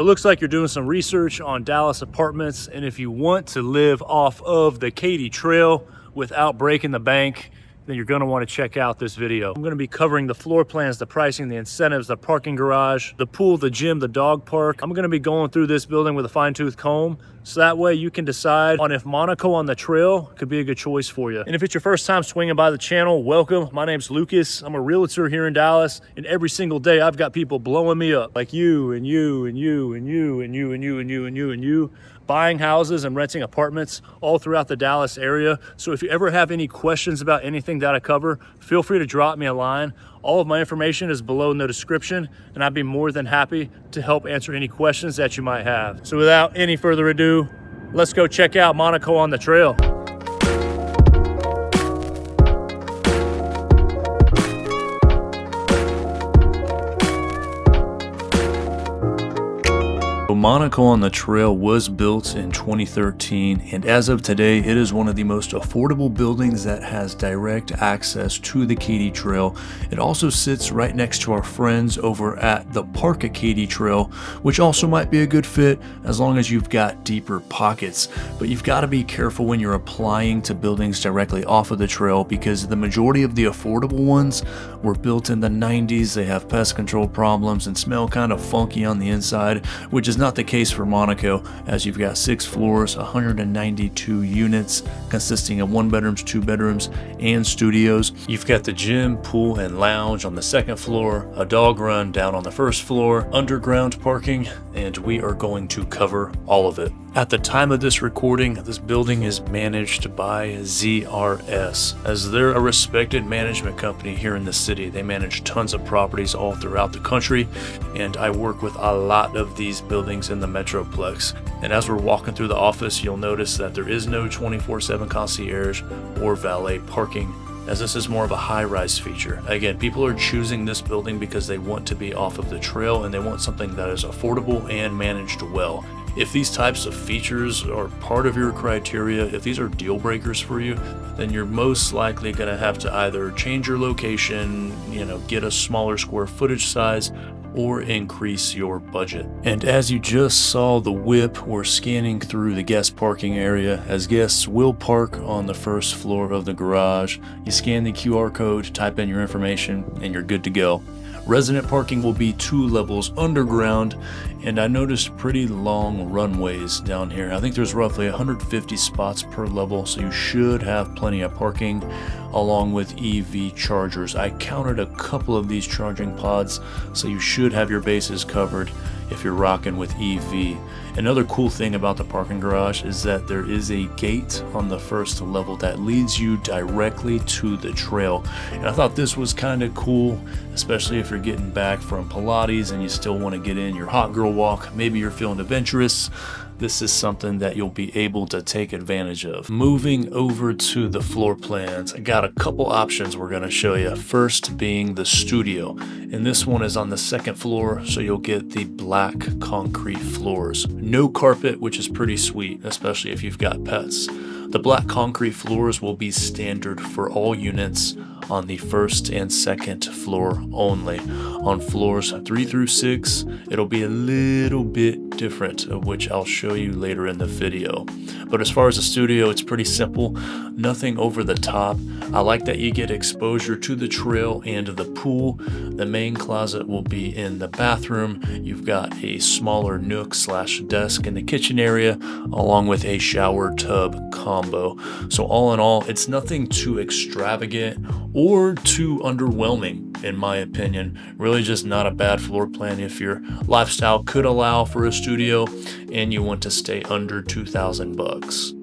It looks like you're doing some research on Dallas apartments, and if you want to live off of the Katy Trail without breaking the bank, then you're going to want to check out this video. I'm going to be covering the floor plans, the pricing, the incentives, the parking garage, the pool, the gym, the dog park. I'm going to be going through this building with a fine-tooth comb, so that way you can decide on if Monaco on the Trail could be a good choice for you. And if it's your first time swinging by the channel, welcome. My name's Lucas. I'm a realtor here in Dallas, and every single day I've got people blowing me up, like you and you and you and you and you and you and you and you and you, buying houses and renting apartments all throughout the Dallas area. So if you ever have any questions about anything that I cover, feel free to drop me a line. All of my information is below in the description, and I'd be more than happy to help answer any questions that you might have. So without any further ado, let's go check out Monaco on the Trail. Monaco on the Trail was built in 2013, and as of today, it is one of the most affordable buildings that has direct access to the Katy Trail. It also sits right next to our friends over at the park at Katy Trail, which also might be a good fit as long as you've got deeper pockets. But you've got to be careful when you're applying to buildings directly off of the trail, because the majority of the affordable ones were built in the 90s. They have pest control problems and smell kind of funky on the inside, which is not the case for Monaco, as you've got 6 floors, 192 units consisting of 1 bedrooms, 2 bedrooms, and studios. You've got the gym, pool, and lounge on the 2nd floor, a dog run down on the 1st floor, underground parking, and we are going to cover all of it. At the time of this recording, this building is managed by ZRS, as they're a respected management company here in the city. They manage tons of properties all throughout the country, and I work with a lot of these buildings in the Metroplex. And as we're walking through the office, you'll notice that there is no 24/7 concierge or valet parking, as this is more of a high-rise feature. Again, people are choosing this building because they want to be off of the trail and they want something that is affordable and managed well. If these types of features are part of your criteria, if these are deal breakers for you, then you're most likely going to have to either change your location, get a smaller square footage size, or increase your budget. And as you just saw the whip, we're scanning through the guest parking area, as guests will park on the 1st floor of the garage. You scan the QR code, type in your information, and you're good to go. Resident parking will be 2 levels underground, and I noticed pretty long runways down here. I think there's roughly 150 spots per level, so you should have plenty of parking, along with EV chargers. I counted a couple of these charging pods, so you should have your bases covered if you're rocking with EV. Another cool thing about the parking garage is that there is a gate on the 1st level that leads you directly to the trail. And I thought this was kind of cool, especially if you're getting back from Pilates and you still want to get in your hot girl walk. Maybe you're feeling adventurous. This is something that you'll be able to take advantage of. Moving over to the floor plans, I got a couple options we're going to show you. First being the studio, and this one is on the 2nd floor, so you'll get the black concrete floors. No carpet, which is pretty sweet, especially if you've got pets. The black concrete floors will be standard for all units on the 1st and 2nd floor only. On floors 3 through 6, it'll be a little bit different, of which I'll show you later in the video. But as far as the studio, it's pretty simple, nothing over the top. I like that you get exposure to the trail and the pool. The main closet will be in the bathroom. You've got a smaller nook / desk in the kitchen area, along with a shower tub combo. So all in all, it's nothing too extravagant or too underwhelming, in my opinion. Really just not a bad floor plan if your lifestyle could allow for a studio and you want to stay under $2,000.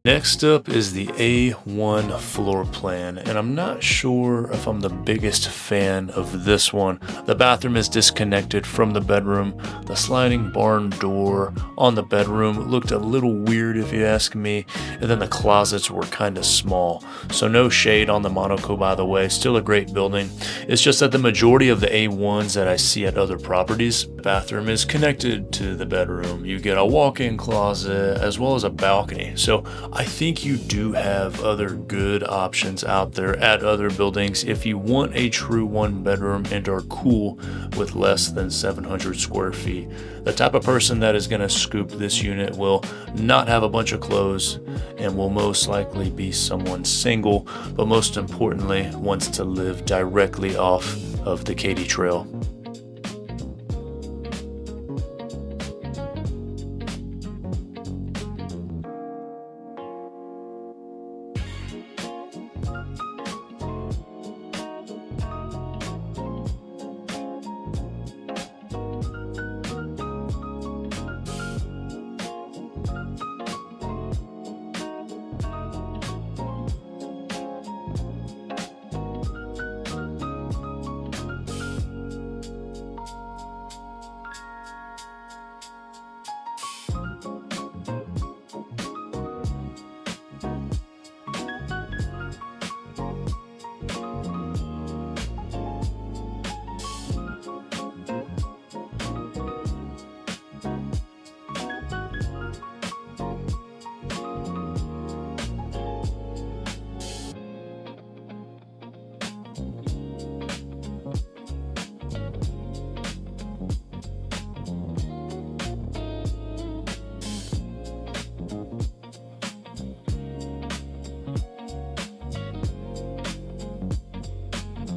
Next up is the A1 floor plan, and I'm not sure if I'm the biggest fan of this one. The bathroom is disconnected from the bedroom. The sliding barn door on the bedroom looked a little weird if you ask me, and then the closets were kind of small. So no shade on the Monaco, by the way, still a great building. It's just that the majority of the A1s that I see at other properties, the bathroom is connected to the bedroom. You get a walk-in closet as well as a balcony. So I think you do have other good options out there at other buildings if you want a true one bedroom and are cool with less than 700 square feet. The type of person that is going to scoop this unit will not have a bunch of clothes and will most likely be someone single, but most importantly wants to live directly off of the Katy Trail.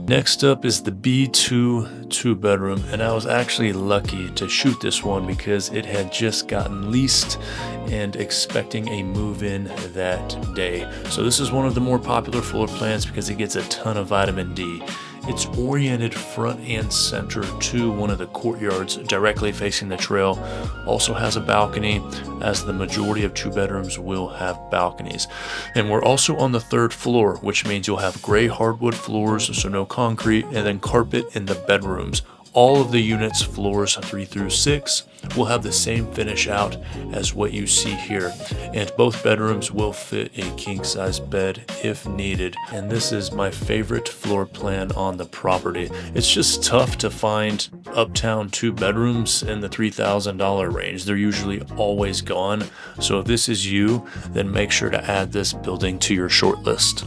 Next up is the B2 two-bedroom, and I was actually lucky to shoot this one because it had just gotten leased and expecting a move-in that day. So this is one of the more popular floor plans because it gets a ton of vitamin D. It's oriented front and center to one of the courtyards directly facing the trail. Also has a balcony, as the majority of two bedrooms will have balconies. And we're also on the third floor, which means you'll have gray hardwood floors, so no concrete, and then carpet in the bedrooms. All of the units, floors 3 through 6, will have the same finish out as what you see here. And both bedrooms will fit a king-size bed if needed. And this is my favorite floor plan on the property. It's just tough to find uptown two bedrooms in the $3,000 range. They're usually always gone. So if this is you, then make sure to add this building to your short list.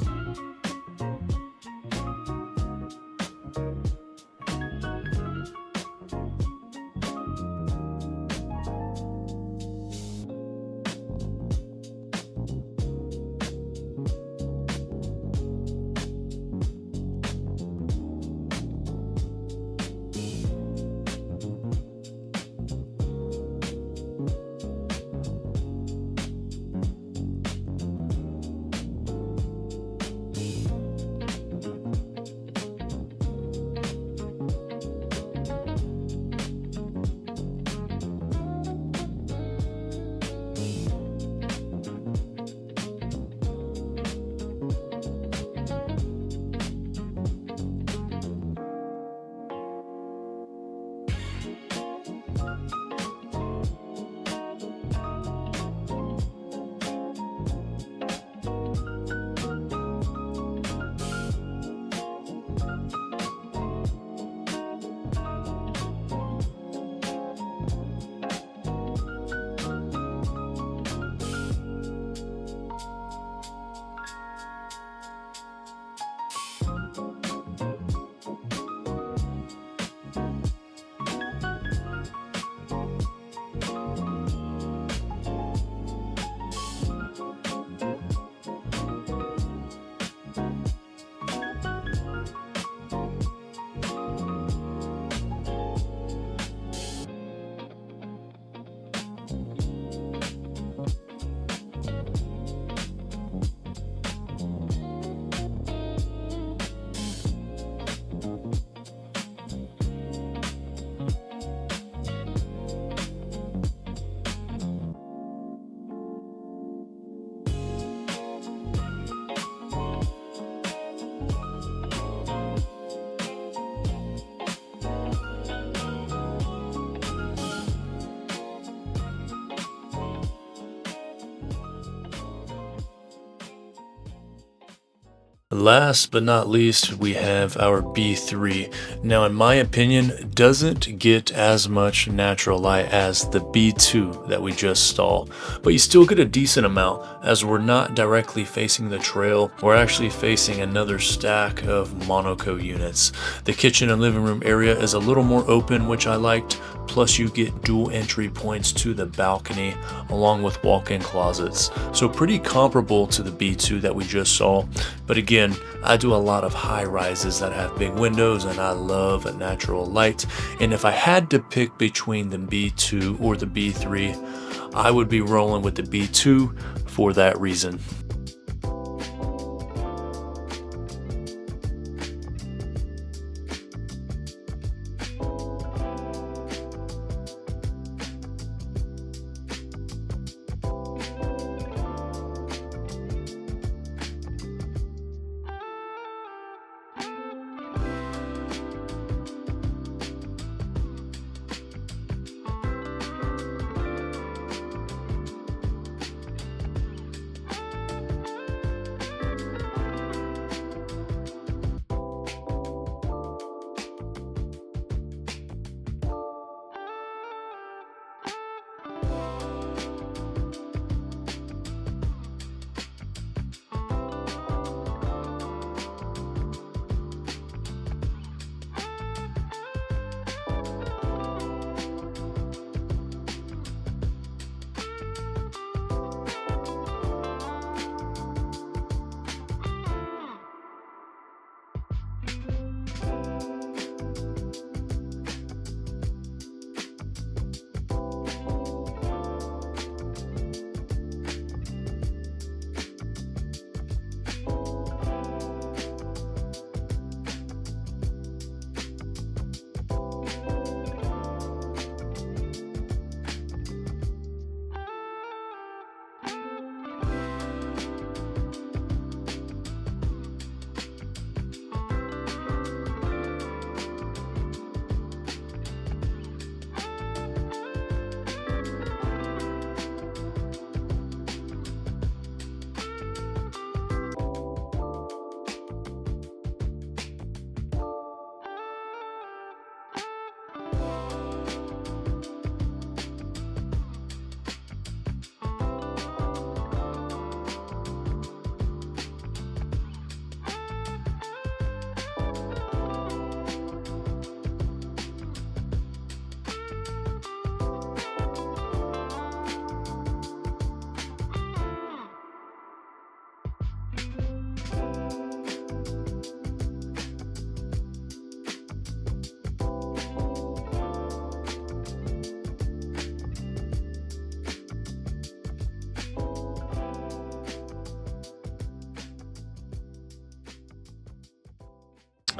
Last but not least, we have our B3. Now, in my opinion, doesn't get as much natural light as the B2 that we just saw, but you still get a decent amount as we're not directly facing the trail. We're actually facing another stack of Monaco units. The kitchen and living room area is a little more open, which I liked. Plus you get dual entry points to the balcony along with walk-in closets. So pretty comparable to the B2 that we just saw. But again, I do a lot of high rises that have big windows and I love natural light. And if I had to pick between the B2 or the B3, I would be rolling with the B2 for that reason.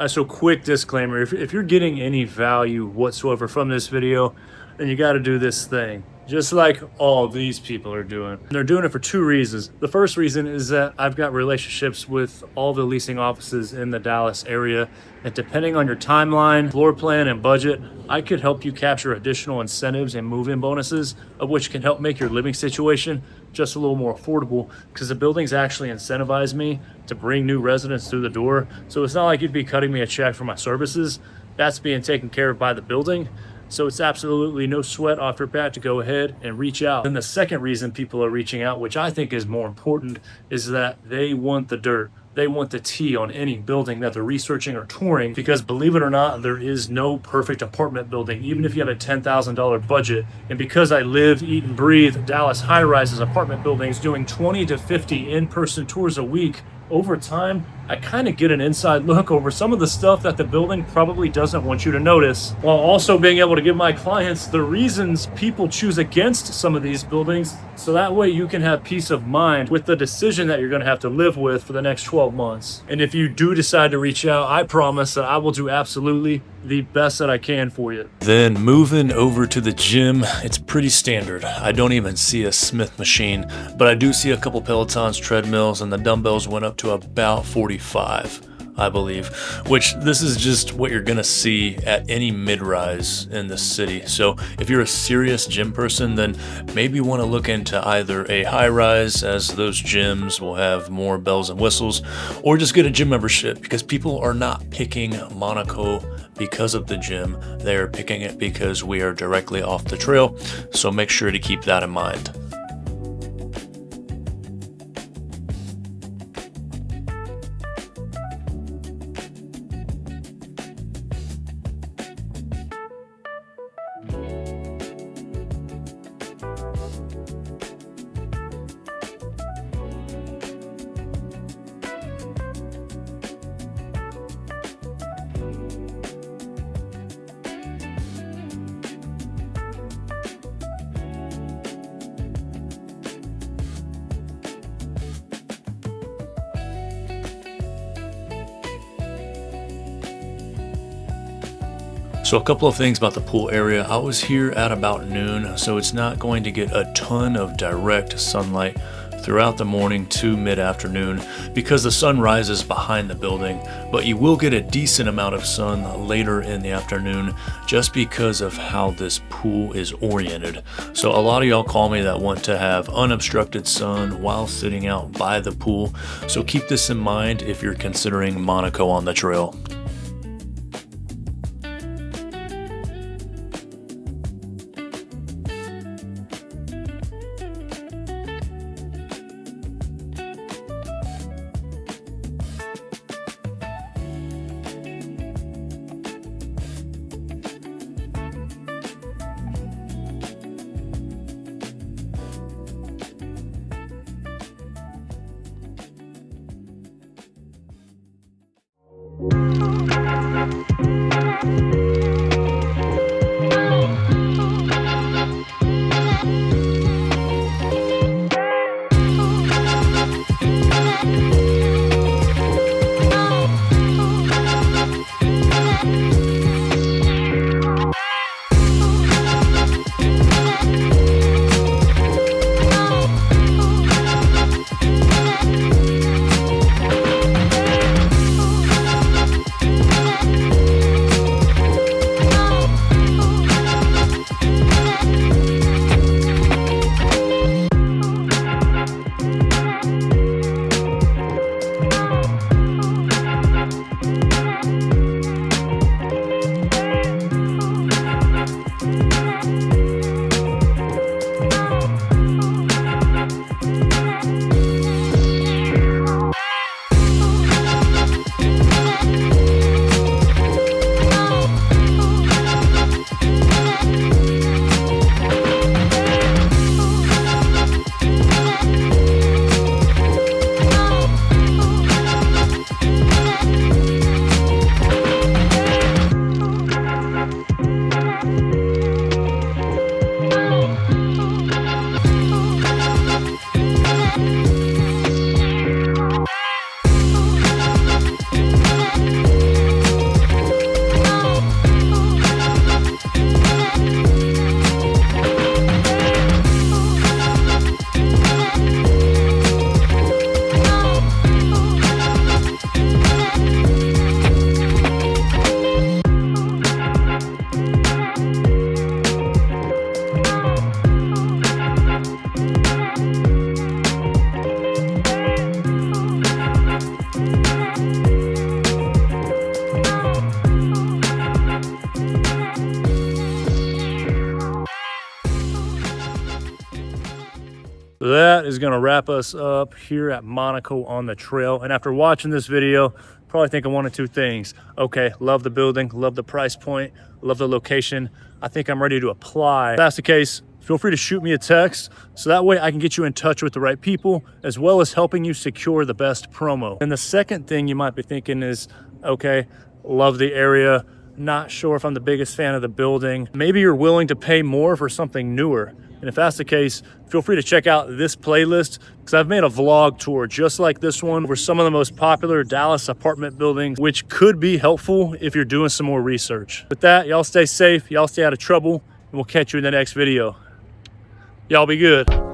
So quick disclaimer, if you're getting any value whatsoever from this video, then you got to do this thing, just like all these people are doing. And they're doing it for two reasons. The first reason is that I've got relationships with all the leasing offices in the Dallas area, and depending on your timeline, floor plan, and budget, I could help you capture additional incentives and move-in bonuses, of which can help make your living situation just a little more affordable, because the buildings actually incentivize me to bring new residents through the door. So it's not like you'd be cutting me a check for my services. That's being taken care of by the building. So it's absolutely no sweat off your back to go ahead and reach out. And the second reason people are reaching out, which I think is more important, is that they want the dirt. They want the tea on any building that they're researching or touring, because believe it or not, there is no perfect apartment building, even if you have a $10,000 budget. And because I live, eat, and breathe Dallas high-rises apartment buildings, doing 20 to 50 in-person tours a week, over time, I kind of get an inside look over some of the stuff that the building probably doesn't want you to notice, while also being able to give my clients the reasons people choose against some of these buildings, so that way you can have peace of mind with the decision that you're going to have to live with for the next 12 months. And if you do decide to reach out, I promise that I will do absolutely the best that I can for you. Then moving over to the gym, it's pretty standard. I don't even see a Smith machine, but I do see a couple Pelotons treadmills, and the dumbbells went up to about 45. I believe, which this is just what you're gonna see at any mid-rise in the city. So if you're a serious gym person, then maybe you want to look into either a high-rise, as those gyms will have more bells and whistles, or just get a gym membership, because people are not picking Monaco because of the gym. They are picking it because we are directly off the trail. So make sure to keep that in mind. So a couple of things about the pool area. I was here at about noon, so it's not going to get a ton of direct sunlight throughout the morning to mid-afternoon because the sun rises behind the building, but you will get a decent amount of sun later in the afternoon just because of how this pool is oriented. So a lot of y'all call me that want to have unobstructed sun while sitting out by the pool. So keep this in mind if you're considering Monaco on the trail. That is going to wrap us up here at Monaco on the trail. And after watching this video, probably thinking one of two things. Okay, love the building, love the price point, love the location. I think I'm ready to apply. If that's the case, feel free to shoot me a text so that way I can get you in touch with the right people, as well as helping you secure the best promo. And the second thing you might be thinking is, okay, love the area, not sure if I'm the biggest fan of the building. Maybe you're willing to pay more for something newer. And if that's the case, feel free to check out this playlist, because I've made a vlog tour just like this one over some of the most popular Dallas apartment buildings, which could be helpful if you're doing some more research. With that, y'all stay safe, y'all stay out of trouble, and we'll catch you in the next video. Y'all be good.